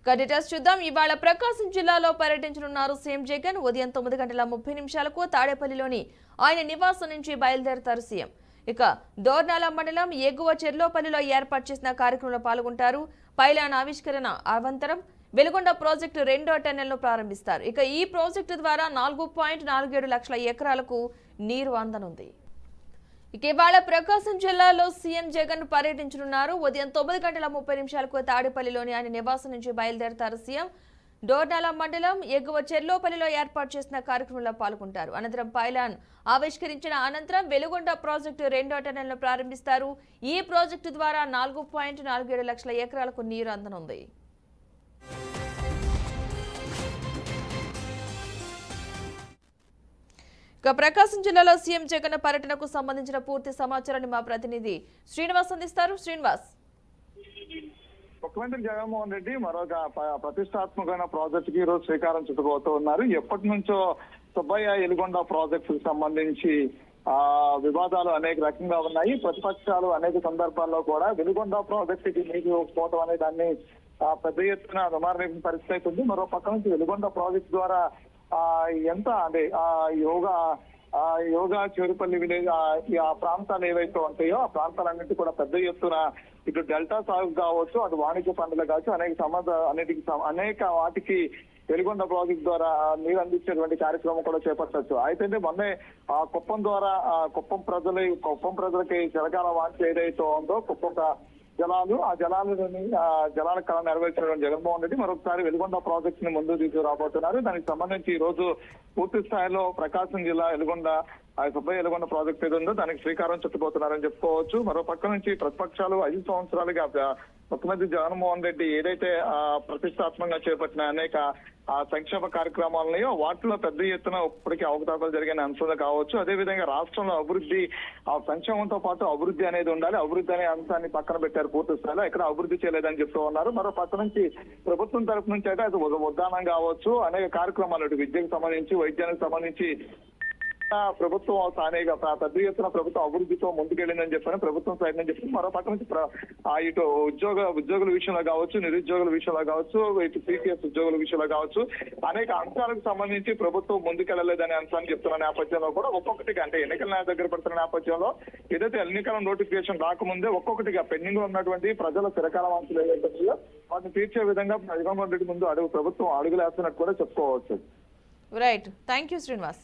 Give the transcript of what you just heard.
Details చూద్దాం. ఇవాళ ప్రకాశం జిల్లాలో పర్యటించనున్నారు సీఎం జగన్. ఉదయం 9:30 తాడేపల్లిలోని ఆయన నివాసం నుంచి బయలుదేరతారు సీఎం. ఇక దోర్నాల మండలం ఎగువ చెర్లోపల్లిలో ఏర్పాటు చేసిన కార్యక్రమంలో పాల్గొంటారు. పైలాన్ ఆవిష్కరణ అనంతరం వెలుగొండ ప్రాజెక్టు 2వ టన్నెల్ను ప్రారంభిస్తారు. ఇక ఈ ప్రాజెక్టు ద్వారా 4.47 లక్షల ఎకరాలకు నీరు అందనుంది. ఇక ఇవాళ ప్రకాశం జిల్లాలో సీఎం జగన్ పర్యటించనున్నారు. ఉదయం 9:30 తాడేపల్లిలోని ఆయన నివాసం నుంచి బయలుదేరతారు సీఎం. డోర్నాల మండలం ఎగువ చెర్లోపల్లిలో ఏర్పాటు చేసిన కార్యక్రమంలో పాల్గొంటారు. అనంతరం పైలాన్ ఆవిష్కరించిన అనంతరం వెలుగొండ ప్రాజెక్టు 2వ టన్నెల్ను ప్రారంభిస్తారు. ఈ ప్రాజెక్టు ద్వారా 4.47 లక్షల ఎకరాలకు నీరు అందనుంది. ఇక ప్రకాశం జిల్లాలో సీఎం జగన్ పర్యటనకు సంబంధించిన పూర్తి సమాచారాన్ని మా ప్రతినిధి శ్రీనివాస్ అందిస్తారు. శ్రీనివాస్, ముఖ్యమంత్రి జగన్మోహన్ రెడ్డి మరొక ప్రతిష్టాత్మకమైన ప్రాజెక్ట్ కి ఈరోజు శ్రీకారం చుట్టుకోబోతూ ఉన్నారు. ఎప్పటి నుంచో సుబ్బయ్య ఎలుగొండ ప్రాజెక్ట్ కు సంబంధించి వివాదాలు అనేక రకంగా ఉన్నాయి. ప్రతిపక్షాలు అనేక సందర్భాల్లో కూడా వెలుగొండ ప్రాజెక్ట్ కి నీరు పోవటం అనే దాన్ని పెద్ద ఎత్తున విమాన పరిస్థితి అవుతుంది. మరో పక్క నుంచి వెలుగొండ ప్రాజెక్ట్ ద్వారా ఎంత అంటే యోగా చెరుపల్లి విలేజ్ ఆ ప్రాంతాలు ఏవైతే ఉంటాయో ఆ ప్రాంతాలన్నింటి కూడా పెద్ద ఎత్తున ఇటు డెల్టా సాగు కావచ్చు, అటు వాణిజ్య పంటలు కావచ్చు, అనేక వాటికి వెలుగొండ ప్రాజెక్ట్ ద్వారా నీరు అందించేటువంటి కార్యక్రమం కూడా చేపట్టవచ్చు. అయితే మొన్నే కుప్పం ద్వారా కుప్పం ప్రజలకి చిరకాల వాంఛ ఏదైతే ఉందో కుప్పం జలాలు ఆ జలాల కళ నెరవేర్చినటువంటి జగన్మోహన్ రెడ్డి మరొకసారి వెలుగొండ ప్రాజెక్ట్ ని ముందు తీసుకురాబోతున్నారు. దానికి సంబంధించి ఈ రోజు పూర్తి స్థాయిలో ప్రకాశం జిల్లా సుబ్బయ్య ఎలుగొండ ప్రాజెక్ట్ ఏది ఉందో దానికి శ్రీకారం చుట్టుపోతున్నారని చెప్పుకోవచ్చు. మరో పక్క నుంచి ప్రతిపక్షాలు 5 సంవత్సరాలుగా ముఖ్యమంత్రి జగన్మోహన్ రెడ్డి ఏదైతే ప్రతిష్టాత్మకంగా చేపట్టిన అనేక సంక్షేమ కార్యక్రమాలున్నాయో వాటిలో పెద్ద ఎత్తున ఇప్పటికీ అవకతవకలు జరిగిన అంశాలు కావచ్చు. అదేవిధంగా రాష్ట్రంలో అభివృద్ధి సంక్షేమంతో పాటు అభివృద్ధి అనేది ఉండాలి. అభివృద్ధి అనే అంశాన్ని పక్కన పెట్టారు పూర్తి స్థాయిలో. ఎక్కడ అభివృద్ధి చేయలేదని చెప్తూ ఉన్నారు. మరో పక్క నుంచి ప్రభుత్వం తరపు నుంచి అయితే అది ఉద్దానం కావచ్చు, అనేక కార్యక్రమాలు విద్యకు సంబంధించి వైద్యానికి సంబంధించి ప్రభుత్వం అనేక పెద్ద ఎత్తున ప్రభుత్వం అభివృద్ధితో ముందుకెళ్ళిందని చెప్పని ప్రభుత్వం సైడ్ నుంచి చెప్పింది. మరో పక్క నుంచి ఇటు ఉద్యోగుల విషయంలో కావచ్చు, నిరుద్యోగుల విషయంలో కావచ్చు, ఇటు సిపిఎస్ ఉద్యోగుల విషయంలో కావచ్చు, అనేక అంశాలకు సంబంధించి ప్రభుత్వం ముందుకెళ్లలేదనే అంశాన్ని చెప్తున్న నేపథ్యంలో కూడా ఒక్కొక్కటిగా అంటే ఎన్నికల దగ్గర పడుతున్న నేపథ్యంలో ఏదైతే ఎన్నికల నోటిఫికేషన్ రాకముందే ఒక్కొక్కటిగా పెండింగ్ లో ఉన్నటువంటి ప్రజల చిరకాల వాంఛలు ఏదైతే వాటిని తీర్చే విధంగా జగన్మోహన్ రెడ్డి ముందు ప్రభుత్వం అడుగులేస్తున్నట్టు కూడా చెప్పుకోవచ్చు. Right, thank you Srinivas.